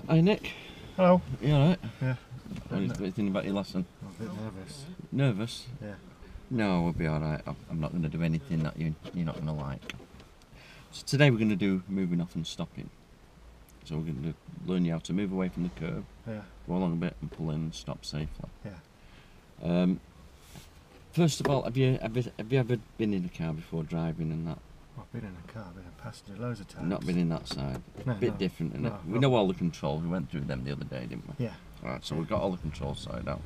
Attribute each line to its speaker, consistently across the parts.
Speaker 1: Hi Nick.
Speaker 2: Hello.
Speaker 1: You alright?
Speaker 2: Yeah.
Speaker 1: What do you think about your lesson?
Speaker 2: I'm a bit nervous.
Speaker 1: Nervous?
Speaker 2: Yeah.
Speaker 1: No, we'll be alright. I'm not going to do anything that you're not going to like. So today we're going to do moving off and stopping. So we're going to learn you how to move away from the curb,
Speaker 2: Yeah.
Speaker 1: go along a bit and pull in and stop safely.
Speaker 2: Yeah.
Speaker 1: First of all, have you ever been in a car before driving and that?
Speaker 2: I've been in a car, been a passenger loads of times.
Speaker 1: Not been in that side?
Speaker 2: No,
Speaker 1: Bit
Speaker 2: no.
Speaker 1: different, isn't it?
Speaker 2: No,
Speaker 1: We
Speaker 2: no.
Speaker 1: know all the controls. We went through them the other day, didn't we?
Speaker 2: Yeah.
Speaker 1: Right, so we've got all the controls sorted out.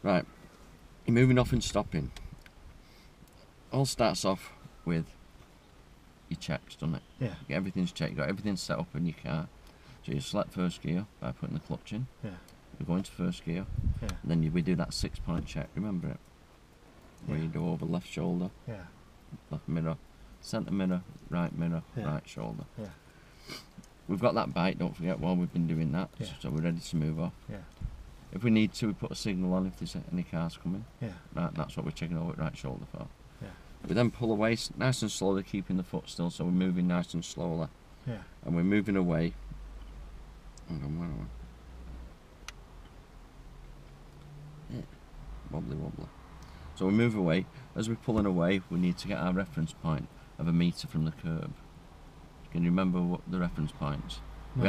Speaker 1: Right, you're moving off and stopping. All starts off with your checks, doesn't it?
Speaker 2: Yeah.
Speaker 1: Everything's checked, you've got everything set up in your car. So you select first gear by putting the clutch in.
Speaker 2: Yeah.
Speaker 1: We go into first gear,
Speaker 2: Yeah.
Speaker 1: and then we do that 6-point check, remember it? Where
Speaker 2: Yeah.
Speaker 1: you go over left shoulder,
Speaker 2: Yeah.
Speaker 1: left mirror, centre mirror, right
Speaker 2: Yeah.
Speaker 1: right shoulder.
Speaker 2: Yeah.
Speaker 1: We've got that bite, don't forget, while we've been doing that,
Speaker 2: Yeah.
Speaker 1: so we're ready to move off.
Speaker 2: Yeah.
Speaker 1: If we need to, we put a signal on if there's any cars coming.
Speaker 2: Yeah.
Speaker 1: Right, that's what we're checking over at right shoulder for.
Speaker 2: Yeah.
Speaker 1: We then pull away nice and slowly, keeping the foot still, so we're moving nice and slowly.
Speaker 2: Yeah.
Speaker 1: And we're moving away. Hang on, where are we? Yeah. Wobbly wobbly. So we move away. As we're pulling away, we need to get our reference point of 1 metre from the curb. Can you remember what the reference points?
Speaker 2: No.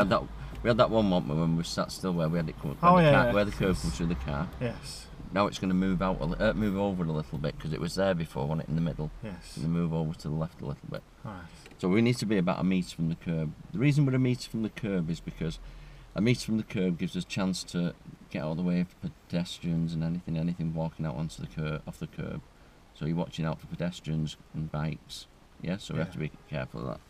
Speaker 1: We had that one moment when we sat still where we had it come,
Speaker 2: Oh,
Speaker 1: where, the
Speaker 2: yeah,
Speaker 1: car,
Speaker 2: yeah.
Speaker 1: where the curb comes through the car.
Speaker 2: Yes.
Speaker 1: Now it's going to move out, move over a little bit because it was there before, wasn't it, in the middle?
Speaker 2: Yes.
Speaker 1: It's going to move over to the left a little bit.
Speaker 2: Alright.
Speaker 1: So we need to be about 1 metre from the curb. The reason we're 1 metre from the curb is because 1 metre from the curb gives us a chance to get out of the way of pedestrians and anything walking out onto the curb, off the curb. So you're watching out for pedestrians and bikes. Yeah, so we have to be careful of that.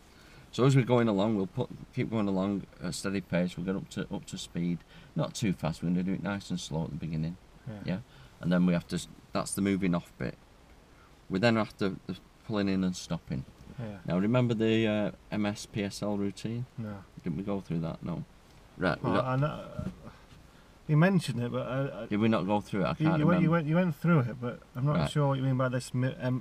Speaker 1: So as we're going along, we'll keep going along at a steady pace. We'll get up to speed, not too fast. We're going to do it nice and slow at the beginning. Yeah, and then we have to. That's the moving off bit. We then have to the pulling in and stopping.
Speaker 2: Yeah.
Speaker 1: Now remember the MS PSL routine?
Speaker 2: No.
Speaker 1: Didn't we go through that? No. Right.
Speaker 2: Well, I know, you mentioned it, but
Speaker 1: Did we not go through it? I can't
Speaker 2: you
Speaker 1: remember.
Speaker 2: went through it, but I'm not
Speaker 1: Right.
Speaker 2: sure what you mean by this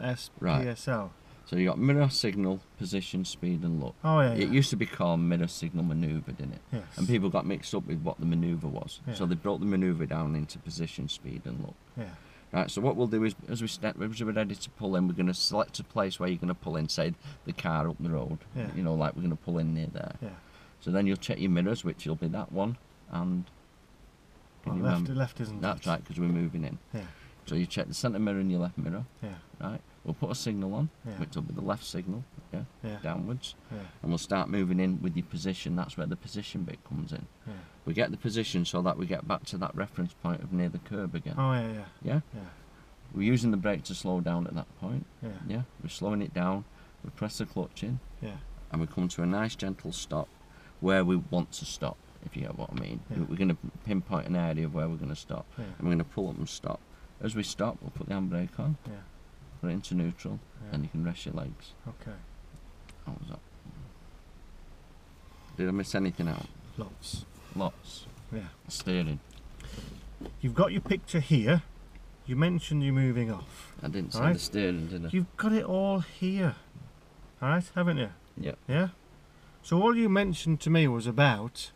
Speaker 2: MSPSL.
Speaker 1: So you got mirror signal, position, speed, and look.
Speaker 2: Oh yeah.
Speaker 1: It
Speaker 2: Yeah.
Speaker 1: used to be called mirror signal manoeuvre, didn't it?
Speaker 2: Yes.
Speaker 1: And people got mixed up with what the manoeuvre was.
Speaker 2: Yeah.
Speaker 1: So they broke the manoeuvre down into position, speed, and look.
Speaker 2: Yeah.
Speaker 1: Right, so what we'll do is, as we're ready to pull in, we're going to select a place where you're going to pull in, say, the car up the road.
Speaker 2: Yeah.
Speaker 1: You know, like we're going to pull in near there.
Speaker 2: Yeah.
Speaker 1: So then you'll check your mirrors, which will be that one, and... Can you remember?
Speaker 2: Left isn't
Speaker 1: That's
Speaker 2: it?
Speaker 1: right, because we're moving in.
Speaker 2: Yeah.
Speaker 1: So you check the centre mirror and your left mirror,
Speaker 2: Yeah.
Speaker 1: right? We'll put a signal on,
Speaker 2: Yeah.
Speaker 1: which will be the left signal, yeah,
Speaker 2: Yeah.
Speaker 1: downwards.
Speaker 2: Yeah.
Speaker 1: And we'll start moving in with your position. That's where the position bit comes in.
Speaker 2: Yeah.
Speaker 1: We get the position so that we get back to that reference point of near the curb again.
Speaker 2: Oh yeah. Yeah.
Speaker 1: Yeah?
Speaker 2: Yeah.
Speaker 1: We're using the brake to slow down at that point.
Speaker 2: Yeah.
Speaker 1: Yeah? We're slowing it down. We press the clutch in.
Speaker 2: Yeah.
Speaker 1: And we come to a nice gentle stop where we want to stop, if you get what I mean.
Speaker 2: Yeah.
Speaker 1: We're going to pinpoint an area of where we're going to stop.
Speaker 2: Yeah.
Speaker 1: And we're going to pull up and stop. As we stop, we'll put the handbrake on,
Speaker 2: Yeah.
Speaker 1: put it into neutral,
Speaker 2: Yeah.
Speaker 1: and you can rest your legs.
Speaker 2: Okay.
Speaker 1: How was that? Did I miss anything out?
Speaker 2: Lots.
Speaker 1: Lots.
Speaker 2: Yeah.
Speaker 1: Steering.
Speaker 2: You've got your picture here. You mentioned you're moving off.
Speaker 1: I didn't say
Speaker 2: Alright.
Speaker 1: the steering, did I?
Speaker 2: You've got it all here. Alright, haven't you?
Speaker 1: Yep.
Speaker 2: Yeah? So all you mentioned to me was about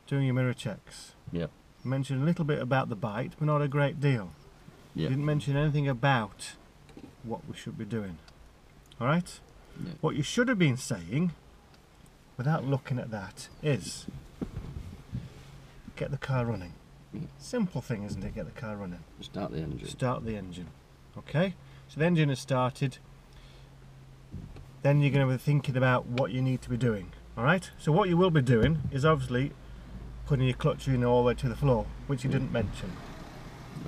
Speaker 2: doing your mirror checks.
Speaker 1: Yep.
Speaker 2: You mentioned a little bit about the bite, but not a great deal. You
Speaker 1: Yep.
Speaker 2: didn't mention anything about what we should be doing. Alright?
Speaker 1: Yep.
Speaker 2: What you should have been saying, without looking at that, is get the car running.
Speaker 1: Yeah.
Speaker 2: Simple thing, isn't it? Get the car running.
Speaker 1: Start the engine.
Speaker 2: Start the engine. Okay? So the engine has started. Then you're going to be thinking about what you need to be doing. Alright? So what you will be doing is obviously putting your clutch in all the way to the floor, which you didn't mention.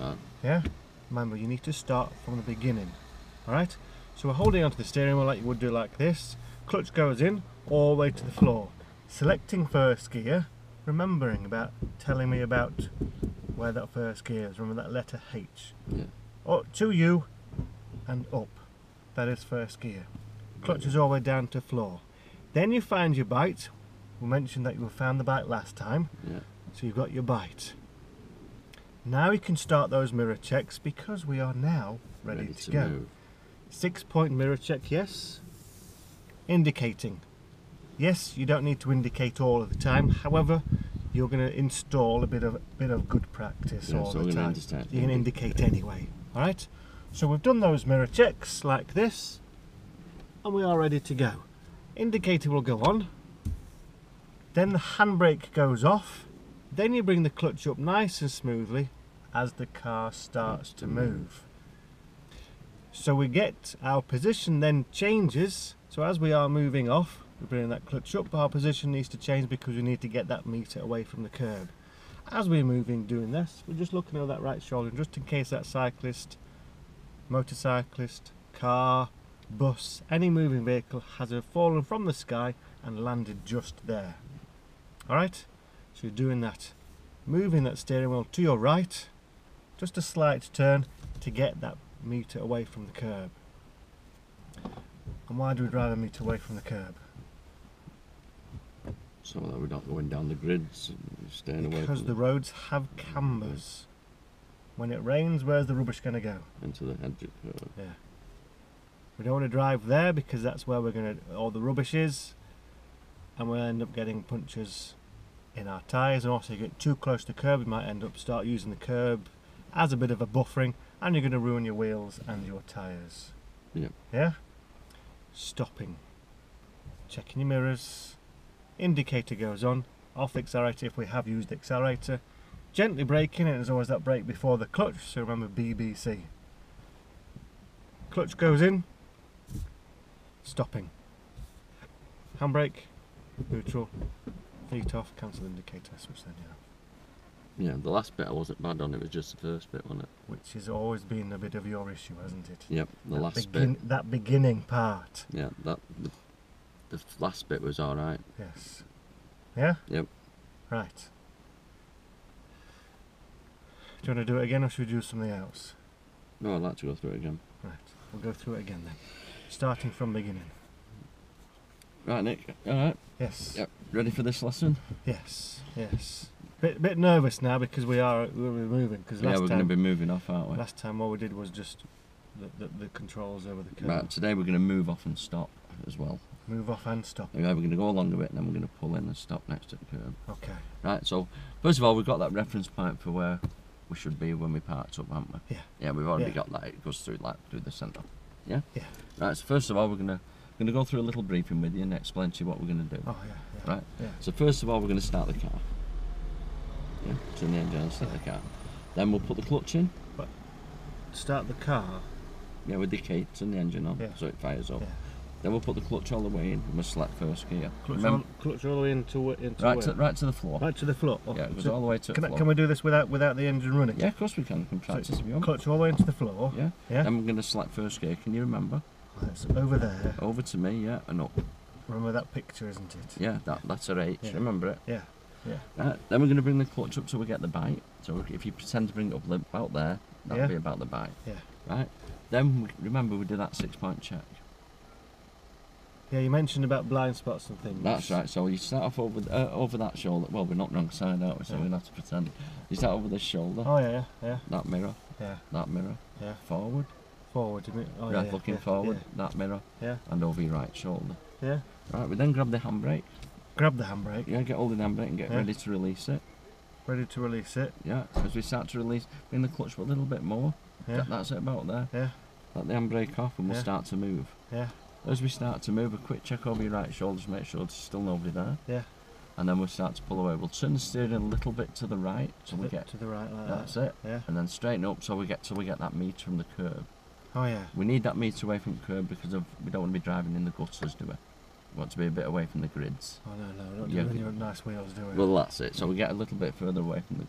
Speaker 1: Right.
Speaker 2: Yeah? Remember, you need to start from the beginning. Alright? So we're holding onto the steering wheel like you would do like this. Clutch goes in all the way to the floor. Selecting first gear, remembering about telling me about where that first gear is. Remember that letter H.
Speaker 1: Yeah.
Speaker 2: Up to you and up. That is first gear. Clutch is all the way down to floor. Then you find your bite. We mentioned that you found the bite last time.
Speaker 1: Yeah.
Speaker 2: So you've got your bite. Now we can start those mirror checks because we are now ready to go.
Speaker 1: move.
Speaker 2: 6-point mirror check, yes. Indicating. Yes, you don't need to indicate all of the time. However, you're going to install a bit of good practice all the time. You can indicate anyway. All right. So we've done those mirror checks like this, and we are ready to go. Indicator will go on. Then the handbrake goes off. Then you bring the clutch up nice and smoothly as the car starts to move. So we get our position then changes. So as we are moving off, we bring that clutch up, our position needs to change because we need to get that meter away from the curb. As we're moving doing this, we're just looking over that right shoulder just in case that cyclist, motorcyclist, car, bus, any moving vehicle has fallen from the sky and landed just there. Alright, so you're doing that, moving that steering wheel to your right, just a slight turn to get that meter away from the curb. And why do we drive a meter away from the curb?
Speaker 1: So that we're not going down the grids, staying away
Speaker 2: Because the roads have cambers. When it rains, where's the rubbish going to go?
Speaker 1: into the hedge curve.
Speaker 2: Yeah. We don't want to drive there because that's where we're going to, all the rubbish is, and we'll end up getting punctures in our tyres. And also, if you get too close to the curb, you might end up start using the curb as a bit of a buffering, and you're going to ruin your wheels and your tyres.
Speaker 1: Yep.
Speaker 2: Yeah? Stopping. Checking your mirrors. Indicator goes on. Off the accelerator if we have used the accelerator. Gently braking, and there's always that brake before the clutch, so remember BBC. Clutch goes in. Stopping. Handbrake. Neutral. Feet off. Cancel indicator. Switch then off.
Speaker 1: Yeah, the last bit I wasn't bad on, it was just the first bit, wasn't it?
Speaker 2: Which has always been a bit of your issue, hasn't it?
Speaker 1: Yep, the last bit.
Speaker 2: That beginning part.
Speaker 1: Yeah, the last bit was alright.
Speaker 2: Yes. Yeah?
Speaker 1: Yep.
Speaker 2: Right. Do you want to do it again, or should we do something else?
Speaker 1: No, I'd like to go through it again.
Speaker 2: Right. We'll go through it again then. Starting from beginning.
Speaker 1: Right, Nick. Alright.
Speaker 2: Yes.
Speaker 1: Yep. Ready for this lesson?
Speaker 2: Yes. Yes. Bit nervous now because we're moving. Because
Speaker 1: Yeah, we're going to be moving off, aren't we?
Speaker 2: Last time all we did was just the controls over the curve.
Speaker 1: Right, today we're going to move off and stop as well.
Speaker 2: Move off and stop.
Speaker 1: Yeah, we're going to go along a bit and then we're going to pull in and stop next to the curb.
Speaker 2: Okay.
Speaker 1: Right, so first of all, we've got that reference point for where we should be when we parked up, haven't we?
Speaker 2: Yeah.
Speaker 1: Yeah, we've already
Speaker 2: Yeah.
Speaker 1: got that. It goes through the centre. Yeah?
Speaker 2: Yeah.
Speaker 1: Right, so first of all, we're going to go through a little briefing with you and explain to you what we're going to do.
Speaker 2: Oh yeah. Yeah.
Speaker 1: Right?
Speaker 2: Yeah.
Speaker 1: So first of all, we're going to start the car. Yeah, turn the engine and start the car. Then we'll put the clutch in.
Speaker 2: Start the car.
Speaker 1: Yeah, with the key, turn the engine on
Speaker 2: Yeah.
Speaker 1: so it fires up.
Speaker 2: Yeah.
Speaker 1: Then we'll put the clutch all the way in and we'll select first gear.
Speaker 2: Clutch all the way into
Speaker 1: right
Speaker 2: where?
Speaker 1: to the floor.
Speaker 2: Right to the floor.
Speaker 1: Yeah, it goes all the way to the floor.
Speaker 2: Can we do this without the engine running?
Speaker 1: Yeah, of course we can. We can practice if you want.
Speaker 2: Clutch all the way into the floor.
Speaker 1: Yeah.
Speaker 2: Yeah.
Speaker 1: Then we're going to select first gear. Can you remember?
Speaker 2: That's over there.
Speaker 1: Over to me, yeah, and up.
Speaker 2: Remember that picture, isn't it?
Speaker 1: Yeah, that's our H.
Speaker 2: Yeah.
Speaker 1: Remember it?
Speaker 2: Yeah. Yeah.
Speaker 1: Right, then we're going to bring the clutch up till we get the bite. So if you pretend to bring it up about there, that'll
Speaker 2: Yeah.
Speaker 1: be about the bite.
Speaker 2: Yeah.
Speaker 1: Right. Then remember we did that 6-point check.
Speaker 2: Yeah, you mentioned about blind spots and things.
Speaker 1: That's right. So you start off over that shoulder. Well, we're not wrong side, aren't we? So
Speaker 2: Yeah.
Speaker 1: we're going to have to pretend. You start over this shoulder.
Speaker 2: Oh yeah, yeah,
Speaker 1: That mirror.
Speaker 2: yeah,
Speaker 1: That mirror.
Speaker 2: yeah.
Speaker 1: Forward.
Speaker 2: Forward, you mean? Oh,
Speaker 1: right,
Speaker 2: yeah,
Speaker 1: looking
Speaker 2: yeah,
Speaker 1: forward. That mirror.
Speaker 2: Yeah,
Speaker 1: And over your right shoulder.
Speaker 2: yeah.
Speaker 1: Right. We then grab the handbrake.
Speaker 2: Grab the handbrake.
Speaker 1: Yeah. Get hold of the handbrake and get
Speaker 2: Yeah.
Speaker 1: ready to release it.
Speaker 2: Ready to release it.
Speaker 1: Yeah. As we start to release, bring the clutch a little bit more.
Speaker 2: Yeah,
Speaker 1: That's it about there.
Speaker 2: yeah,
Speaker 1: Let the handbrake off and we'll
Speaker 2: Yeah.
Speaker 1: start to move.
Speaker 2: yeah,
Speaker 1: As we start to move, a quick check over your right shoulder to make sure there's still nobody there.
Speaker 2: yeah.
Speaker 1: And then we'll start to pull away. We'll turn the steering a little bit to the right so we get
Speaker 2: to the right like
Speaker 1: that's
Speaker 2: that.
Speaker 1: it.
Speaker 2: Yeah.
Speaker 1: And then straighten up so we get that meter from the curb.
Speaker 2: Oh yeah.
Speaker 1: We need that meter away from the curb because we don't want to be driving in the gutters, do we? We want to be a bit away from the grids.
Speaker 2: Oh no, don't
Speaker 1: Yeah.
Speaker 2: do any nice wheels, do we?
Speaker 1: Well, that's it. So we get a little bit further away from the.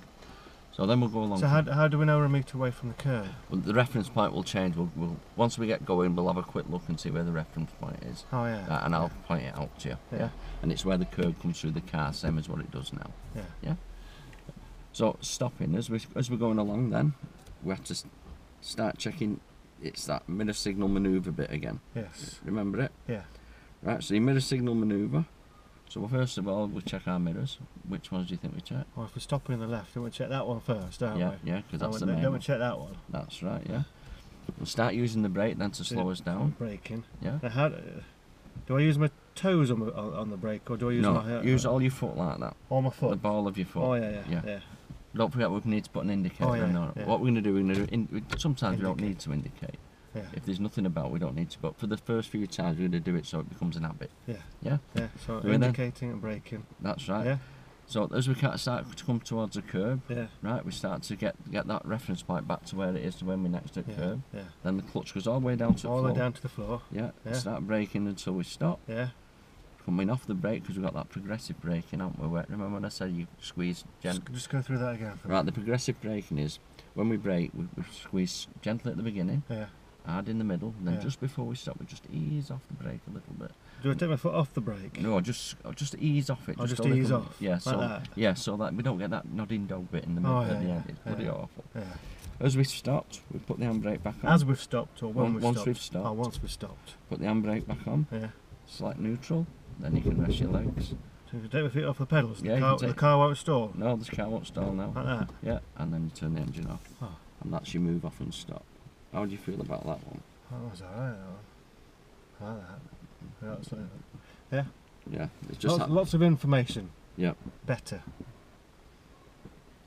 Speaker 1: So then we'll go along.
Speaker 2: So how do we know we're a metre away from the curb?
Speaker 1: Well, the reference point will change. We'll once we get going, we'll have a quick look and see where the reference point is.
Speaker 2: Oh yeah.
Speaker 1: And I'll point it out to you.
Speaker 2: Yeah.
Speaker 1: And it's where the curb comes through the car, same as what it does now.
Speaker 2: Yeah.
Speaker 1: So stopping as we're going along, then we have to start checking. It's that mirror signal manoeuvre bit again.
Speaker 2: Yes.
Speaker 1: Remember it?
Speaker 2: Yeah.
Speaker 1: Right. So your mirror signal manoeuvre. So first of all, we check our mirrors. Which ones do you think we check?
Speaker 2: Well, if we're stopping on the left, don't we check that one first, don't
Speaker 1: Yeah,
Speaker 2: we?
Speaker 1: yeah, because that's the
Speaker 2: Don't
Speaker 1: main
Speaker 2: we
Speaker 1: one.
Speaker 2: check that one?
Speaker 1: That's right. Yeah. We'll start using the brake then to slow us down.
Speaker 2: Braking.
Speaker 1: Yeah.
Speaker 2: Now, do I use my toes on the brake, or do I use my
Speaker 1: use all your foot like that.
Speaker 2: all my foot?
Speaker 1: The ball of your foot.
Speaker 2: Oh yeah.
Speaker 1: Don't forget we need to put an indicator
Speaker 2: Oh, yeah,
Speaker 1: in there.
Speaker 2: yeah.
Speaker 1: What we're going to do, sometimes we don't
Speaker 2: Indicate.
Speaker 1: need to indicate.
Speaker 2: Yeah.
Speaker 1: If there's nothing about, we don't need to. But for the first few times, we're going to do it so it becomes an habit.
Speaker 2: Yeah.
Speaker 1: Yeah?
Speaker 2: Yeah. So
Speaker 1: Do it then.
Speaker 2: indicating and braking.
Speaker 1: That's right.
Speaker 2: Yeah.
Speaker 1: So as we start to come towards the curb,
Speaker 2: Yeah.
Speaker 1: right, we start to get that reference point back to where it is to when we're next at
Speaker 2: Yeah.
Speaker 1: curb.
Speaker 2: Yeah.
Speaker 1: Then the clutch goes all the way down to the
Speaker 2: All the
Speaker 1: floor.
Speaker 2: way down to the floor.
Speaker 1: Yeah.
Speaker 2: Yeah.
Speaker 1: Start braking until we stop.
Speaker 2: Yeah.
Speaker 1: Coming off the brake because we've got that progressive braking, haven't we? Remember when I said you squeeze gently?
Speaker 2: Just go through that again. For me.
Speaker 1: Right, the progressive braking is when we brake, we squeeze gently at the beginning,
Speaker 2: Yeah.
Speaker 1: hard in the middle, and then
Speaker 2: Yeah.
Speaker 1: just before we stop, we just ease off the brake a little bit.
Speaker 2: Do I take my foot off the brake?
Speaker 1: No, just ease off it.
Speaker 2: Or just
Speaker 1: a little
Speaker 2: ease
Speaker 1: bit.
Speaker 2: off,
Speaker 1: Yeah,
Speaker 2: like
Speaker 1: so
Speaker 2: that?
Speaker 1: so that we don't get that nodding dog bit in the middle
Speaker 2: Oh,
Speaker 1: at the
Speaker 2: yeah,
Speaker 1: end. It's bloody
Speaker 2: yeah.
Speaker 1: awful.
Speaker 2: Yeah.
Speaker 1: As we stopped, we put the handbrake back on.
Speaker 2: As we've stopped, or when
Speaker 1: Once
Speaker 2: we've
Speaker 1: we've
Speaker 2: stopped.
Speaker 1: stopped.
Speaker 2: Oh, once we've stopped.
Speaker 1: Put the handbrake back on.
Speaker 2: Yeah.
Speaker 1: Select neutral. Then you can rest your legs.
Speaker 2: So if you take my feet off the pedals,
Speaker 1: Yeah,
Speaker 2: the
Speaker 1: you
Speaker 2: car,
Speaker 1: can
Speaker 2: the
Speaker 1: take-
Speaker 2: car won't stall.
Speaker 1: No, this car won't stall now.
Speaker 2: Like that.
Speaker 1: Yeah, and then you turn the engine off.
Speaker 2: Oh.
Speaker 1: And that's your move off and stop. How do you feel about that one?
Speaker 2: That was alright. I like that. Yeah, that's like that.
Speaker 1: Yeah, it's just
Speaker 2: Lots of information.
Speaker 1: Yeah.
Speaker 2: Better.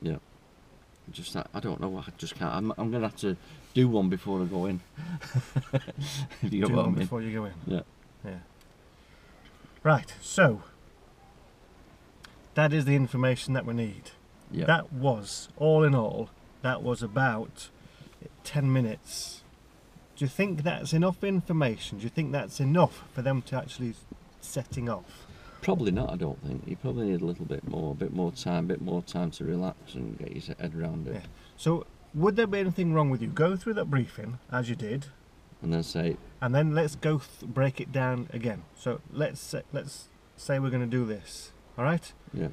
Speaker 1: Yeah. Just that, I don't know. I just can't. I'm gonna have to do one before I go in. If you get
Speaker 2: Do
Speaker 1: what I
Speaker 2: one
Speaker 1: mean.
Speaker 2: before you go in.
Speaker 1: Yeah.
Speaker 2: Yeah. Right. So that is the information that we need.
Speaker 1: Yeah.
Speaker 2: That was, all in all, that was about 10 minutes. Do you think that's enough information? Do you think that's enough for them to actually setting off?
Speaker 1: Probably not. I don't think. You probably need a little bit more time to relax and get your head around it,
Speaker 2: Yeah. So would there be anything wrong with you going through that briefing as you did,
Speaker 1: and then say,
Speaker 2: and then let's go break it down again? So let's say we're going to do this. All right.
Speaker 1: yeah,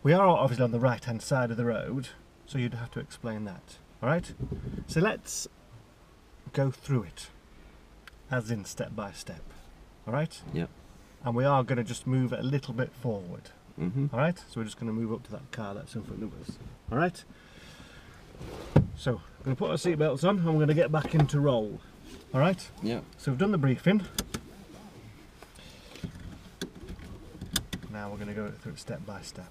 Speaker 2: We are obviously on the right hand side of the road, so you'd have to explain that. All right. So let's go through it, as in step by step. All right.
Speaker 1: yeah,
Speaker 2: And we are going to just move a little bit forward.
Speaker 1: mhm,
Speaker 2: All right. So we're just going to move up to that car that's in front of us. All right. So I'm going to put our seatbelts on, and we're going to get back into roll. All right.
Speaker 1: yeah,
Speaker 2: So we've done the briefing. Now we're going to go through it step by step.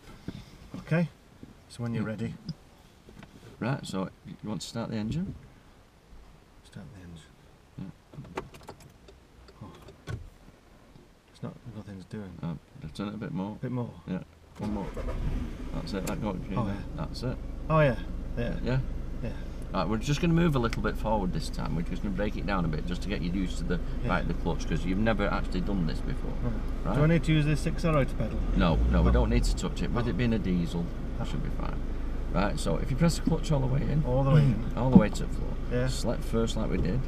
Speaker 2: Okay. So when you're ready,
Speaker 1: right. So you want to start the engine?
Speaker 2: start the engine. Oh. It's not. Nothing's doing.
Speaker 1: Turn it a bit more.
Speaker 2: A bit more.
Speaker 1: Yeah, one more. That's it. That got it.
Speaker 2: Oh, yeah.
Speaker 1: That's it.
Speaker 2: Oh yeah. Yeah.
Speaker 1: Yeah.
Speaker 2: Yeah.
Speaker 1: Right, we're just going to move a little bit forward this time. We're just going to break it down a bit just to get you used to the
Speaker 2: Yeah.
Speaker 1: the clutch because you've never actually done this before.
Speaker 2: Right.
Speaker 1: Right?
Speaker 2: Do I need to use this accelerator pedal?
Speaker 1: No, we
Speaker 2: Oh.
Speaker 1: don't need to touch it. With
Speaker 2: Oh.
Speaker 1: it being a diesel, that should be fine. Right, so if you press the clutch all the way in,
Speaker 2: All the way in.
Speaker 1: all the way to the floor,
Speaker 2: Yeah.
Speaker 1: select first like we did.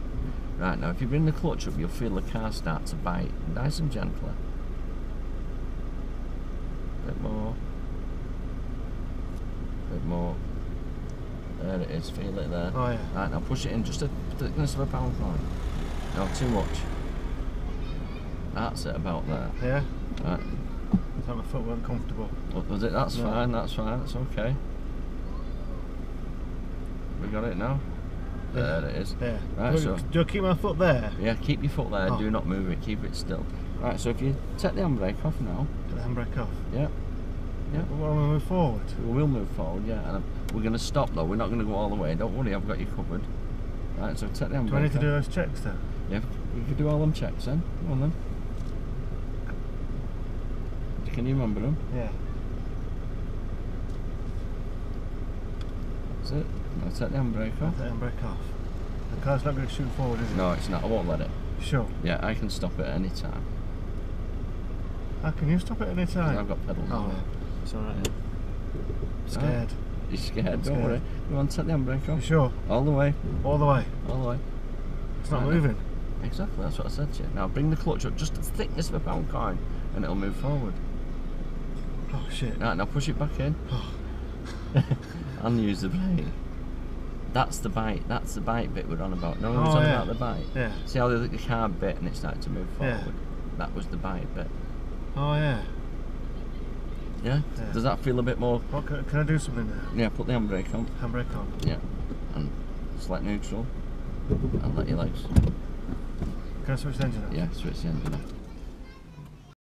Speaker 1: Right, now if you bring the clutch up, you'll feel the car start to bite, nice and gently. Bit more. Bit more. There it is, feel it there.
Speaker 2: Oh yeah.
Speaker 1: Right, now push it in just a thickness of a pound coin. No, too much. That's it, about there.
Speaker 2: Yeah.
Speaker 1: Right.
Speaker 2: I thought my foot weren't comfortable.
Speaker 1: What was it? That's
Speaker 2: No.
Speaker 1: fine, that's okay. We got it now?
Speaker 2: Yeah.
Speaker 1: There it is.
Speaker 2: Yeah.
Speaker 1: Right,
Speaker 2: do,
Speaker 1: so-
Speaker 2: do I keep my foot there?
Speaker 1: Yeah, keep your foot there,
Speaker 2: Oh.
Speaker 1: do not move it, keep it still. Right, so if you take the handbrake off now,
Speaker 2: Get the handbrake off.
Speaker 1: yeah, yeah,
Speaker 2: Well, we move forward.
Speaker 1: we'll move forward, yeah, and we're going to stop though, we're not going to go all the way, don't worry, I've got you covered. Right, so take the handbrake
Speaker 2: Do I need to
Speaker 1: off.
Speaker 2: do those checks then?
Speaker 1: Yeah, you can do all them checks then, go on then. Can you remember them?
Speaker 2: Yeah.
Speaker 1: That's it. Now take the handbrake off.
Speaker 2: Get the handbrake off. The car's not going to shoot forward, is it?
Speaker 1: No, it's not, I won't let it.
Speaker 2: Sure.
Speaker 1: Yeah, I can stop it at any time.
Speaker 2: How can you stop it any
Speaker 1: 'Cause
Speaker 2: time?
Speaker 1: I've got pedals
Speaker 2: Oh,
Speaker 1: on it.
Speaker 2: it's alright.
Speaker 1: Yeah.
Speaker 2: Scared.
Speaker 1: You're scared,
Speaker 2: I'm
Speaker 1: don't
Speaker 2: scared.
Speaker 1: worry. You want to take the handbrake
Speaker 2: You
Speaker 1: off?
Speaker 2: sure?
Speaker 1: All the way,
Speaker 2: All the way.
Speaker 1: all the way.
Speaker 2: It's not
Speaker 1: Right.
Speaker 2: moving.
Speaker 1: Exactly, that's what I said to you. Now bring the clutch up just the thickness of a pound coin and it'll move forward.
Speaker 2: Oh shit.
Speaker 1: Right, now push it back in and use the brake. That's the bite bit we're on about. No one's
Speaker 2: Oh,
Speaker 1: on
Speaker 2: yeah.
Speaker 1: about the bite.
Speaker 2: Yeah.
Speaker 1: See how the car bit and it started to move
Speaker 2: Yeah.
Speaker 1: forward? That was the bite bit.
Speaker 2: Oh yeah.
Speaker 1: Yeah?
Speaker 2: Yeah.
Speaker 1: Does that feel a bit more?
Speaker 2: What, can I do something there?
Speaker 1: Yeah, put the handbrake on.
Speaker 2: Handbrake on.
Speaker 1: Yeah. And select neutral and let your legs.
Speaker 2: Can I switch the engine off?
Speaker 1: Yeah, switch the engine off.